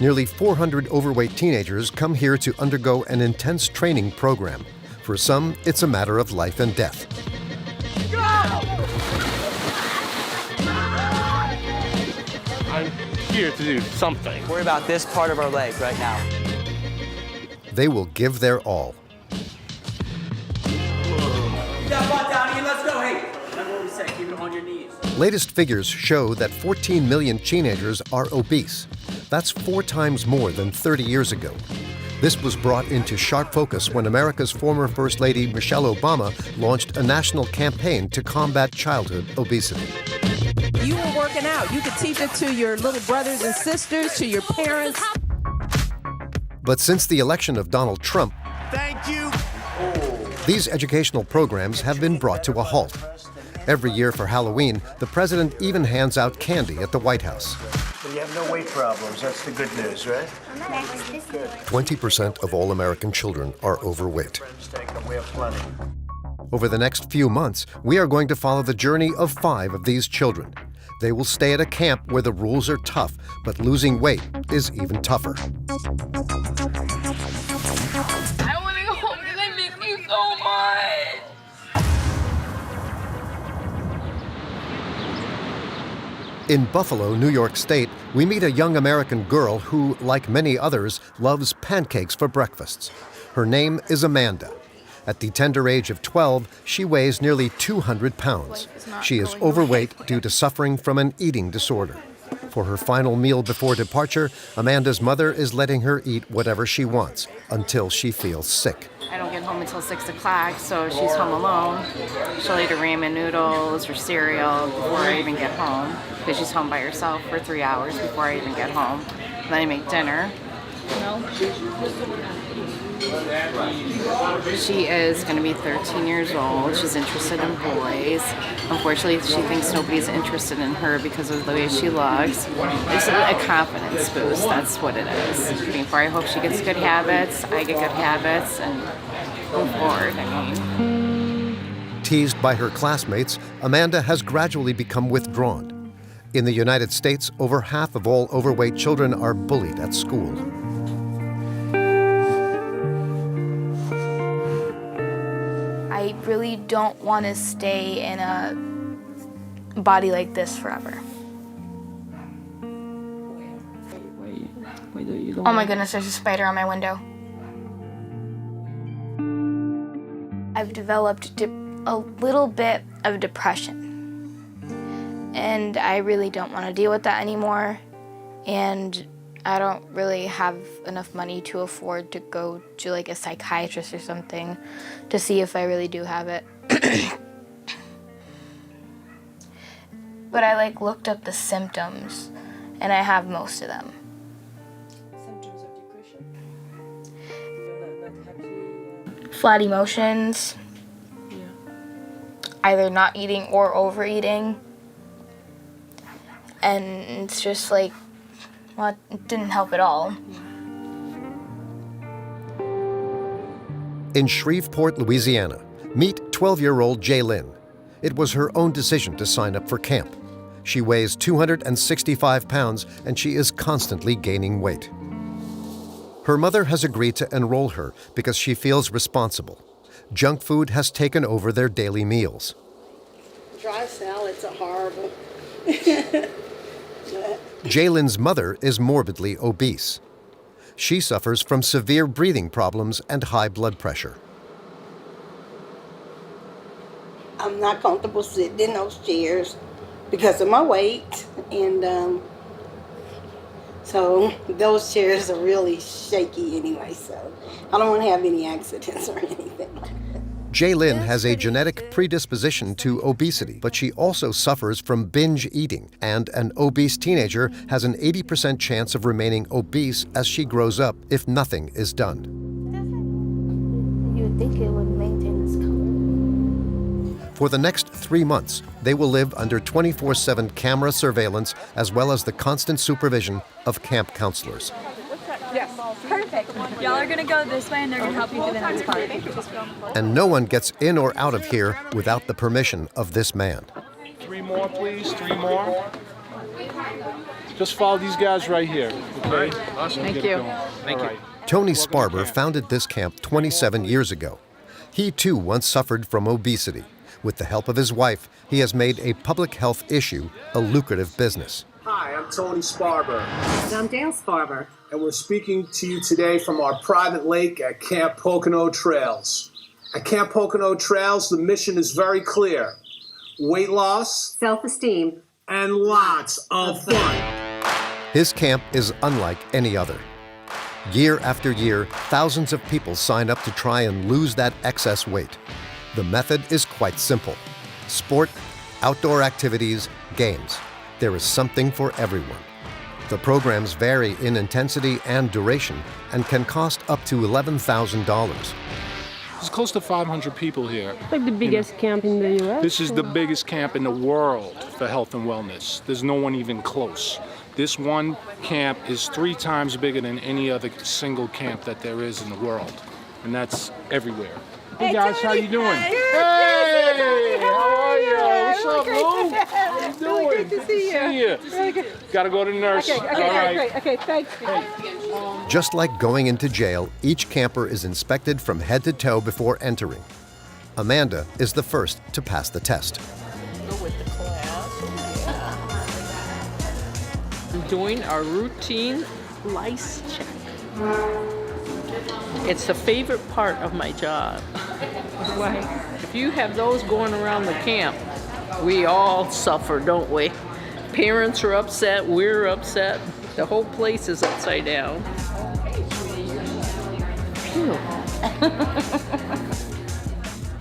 Nearly 400 overweight teenagers come here to undergo an intense training program. For some, it's a matter of life and death. I'm here to do something. Worry about this part of our leg right now. They will give their all. That butt down here, let's go. Hey, remember what we said, keep it on your knees. Latest figures show that 14 million teenagers are obese. That's 4 times more than 30 years ago. This was brought into sharp focus when America's former First Lady Michelle Obama launched a national campaign to combat childhood obesity. You were working out. You could teach it to your little brothers and sisters, to your parents. But since the election of Donald Trump, Thank you. these educational programs have been brought to a halt. Every year for Halloween, the president even hands out candy at the White House. You have no weight problems. That's the good news, right? 20% of all American children are overweight. We have plenty. Over the next few months, we are going to follow the journey of 5 of these children. They will stay at a camp where the rules are tough, but losing weight is even tougher. I want to go home because I miss you so much. In Buffalo, New York State, we meet a young American girl who, like many others, loves pancakes for breakfasts. Her name is Amanda. At the tender age of 12, she weighs nearly 200 pounds. She is overweight due to suffering from an eating disorder. For her final meal before departure, Amanda's mother is letting her eat whatever she wants until she feels sick. I don't get home until 6 o'clock, so she's home alone. She'll eat her ramen noodles or cereal before I even get home, because she's home by herself for 3 hours before I even get home. Then I make dinner. She is going to be 13 years old. She's interested in boys. Unfortunately, she thinks nobody's interested in her because of the way she looks. It's a confidence boost. That's what it is. Before I hope she gets good habits, I get good habits, and move forward. Teased by her classmates, Amanda has gradually become withdrawn. In the United States, over half of all overweight children are bullied at school. I really don't want to stay in a body like this forever. Oh my goodness, there's a spider on my window. I've developed a little bit of depression. And I really don't want to deal with that anymore. And I don't really have enough money to afford to go to like a psychiatrist or something to see if I really do have it. But I looked up the symptoms and I have most of them. Symptoms of depression? Flat emotions, either not eating or overeating. And it's just well, it didn't help at all. In Shreveport, Louisiana, meet 12-year-old Jaylyn. It was her own decision to sign up for camp. She weighs 265 pounds and she is constantly gaining weight. Her mother has agreed to enroll her because she feels responsible. Junk food has taken over their daily meals. Dry salads are horrible. Jaylyn's mother is morbidly obese. She suffers from severe breathing problems and high blood pressure. I'm not comfortable sitting in those chairs because of my weight, and so those chairs are really shaky anyway, so I don't want to have any accidents or anything. Jaylyn has a genetic predisposition to obesity, but she also suffers from binge eating, and an obese teenager has an 80% chance of remaining obese as she grows up if nothing is done. You would think it would maintain this color. For the next 3 months, they will live under 24/7 camera surveillance as well as the constant supervision of camp counselors. Yes. Perfect. Y'all are going to go this way and they're going to help you through the next part. And no one gets in or out of here without the permission of this man. 3 more, please. 3 more. Just follow these guys right here, okay? Awesome. Thank you. Thank you. Tony Sparber founded this camp 27 years ago. He too once suffered from obesity. With the help of his wife, he has made a public health issue a lucrative business. Hi, I'm Tony Sparber. And I'm Dale Sparber. And we're speaking to you today from our private lake at Camp Pocono Trails. At Camp Pocono Trails, the mission is very clear. Weight loss, self-esteem, and lots of fun. His camp is unlike any other. Year after year, thousands of people sign up to try and lose that excess weight. The method is quite simple. Sport, outdoor activities, games. There is something for everyone. The programs vary in intensity and duration and can cost up to $11,000. There's close to 500 people here. Like the biggest camp in the U.S.? This is the biggest camp in the world for health and wellness. There's no one even close. This one camp is 3 times bigger than any other single camp that there is in the world. And that's everywhere. Hey guys, how you doing? Hey, how are you? What's up, Lou? How you doing? Really good to see you. Really good. Gotta go to the nurse. Okay, All right. great. Okay, thanks. Just like going into jail, each camper is inspected from head to toe before entering. Amanda is the first to pass the test. I'm doing our routine lice check. It's a favorite part of my job. Why? If you have those going around the camp, we all suffer, don't we? Parents are upset, we're upset, the whole place is upside down. Phew.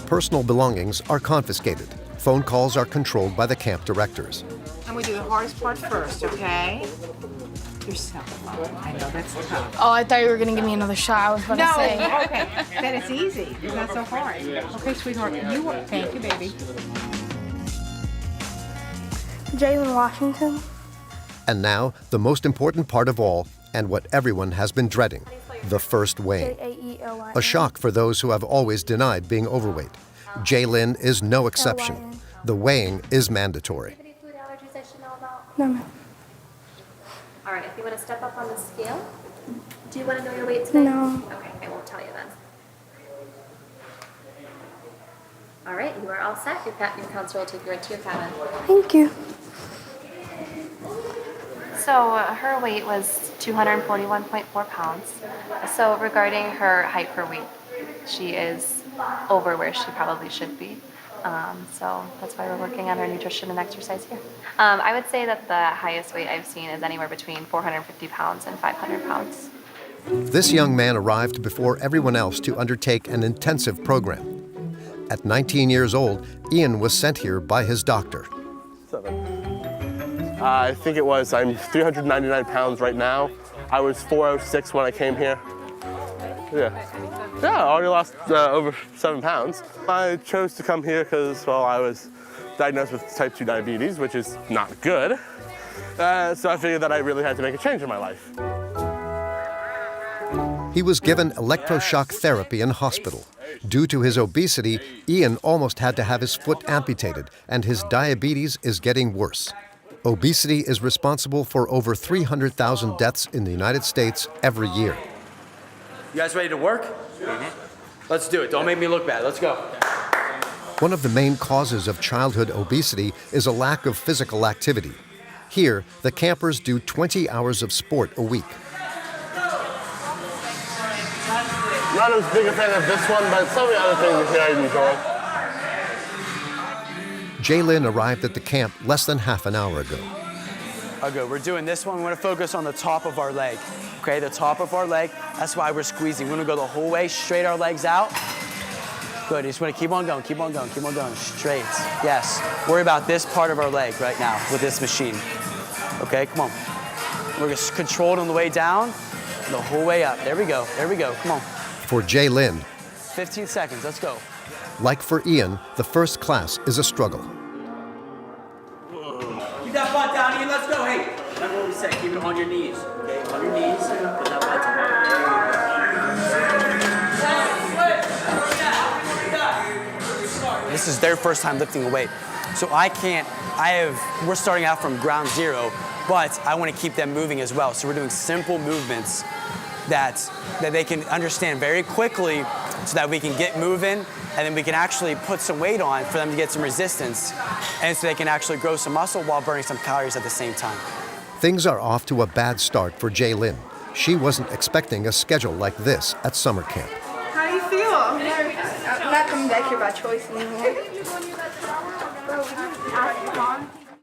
Personal belongings are confiscated. Phone calls are controlled by the camp directors. I'm going to do the hardest part first, okay? Your cell phone. I know that's tough. Oh, I thought you were going to give me another shot. I was about to say. No, okay. Then it's easy. It's not so hard. Okay, sweetheart. Thank you, baby. Jalen Washington. And now, the most important part of all, and what everyone has been dreading, the first weighing. A shock for those who have always denied being overweight. Jaylyn is no exception. The weighing is mandatory. No. All right, if you want to step up on the scale, do you want to know your weight today? No. Okay, I won't tell you then. All right, you are all set. Your counselor will take you into your cabin. Thank you. So her weight was 241.4 pounds. So regarding her height per weight, she is over where she probably should be. So that's why we're working on our nutrition and exercise here. I would say that the highest weight I've seen is anywhere between 450 pounds and 500 pounds. This young man arrived before everyone else to undertake an intensive program. At 19 years old, Ian was sent here by his doctor. I think it was, I'm 399 pounds right now. I was 406 when I came here. Yeah, I already lost over 7 pounds. I chose to come here because, well, I was diagnosed with type 2 diabetes, which is not good. So I figured that I really had to make a change in my life. He was given electroshock therapy in hospital. Due to his obesity, Ian almost had to have his foot amputated, and his diabetes is getting worse. Obesity is responsible for over 300,000 deaths in the United States every year. You guys ready to work? Let's do it. Don't make me look bad. Let's go. One of the main causes of childhood obesity is a lack of physical activity. Here, the campers do 20 hours of sport a week. Not as big a fan of this one, but some of the other things here I enjoy. Jaylyn arrived at the camp less than half an hour ago. Okay, we're doing this one. We're gonna focus on the top of our leg. Okay, the top of our leg. That's why we're squeezing. We're gonna go the whole way, straight our legs out. Good, you just wanna keep on going, keep on going, keep on going, straight. Yes, worry about this part of our leg right now with this machine. Okay, come on. We're gonna control it on the way down, the whole way up. There we go, come on. For Jaylyn, 15 seconds, let's go. like for Ian, the first class is a struggle. Keep that butt down, Ian. Let's go. Hey, remember what we said. Keep it on your knees. Okay, on your knees. Put that butt down. This is their first time lifting a weight. So we're starting out from ground zero. but I want to keep them moving as well. So we're doing simple movements that they can understand very quickly so that we can get moving, and then we can actually put some weight on for them to get some resistance, and so they can actually grow some muscle while burning some calories at the same time. Things are off to a bad start for Jaylyn. She wasn't expecting a schedule like this at summer camp. How do you feel? I'm not coming back here by choice anymore.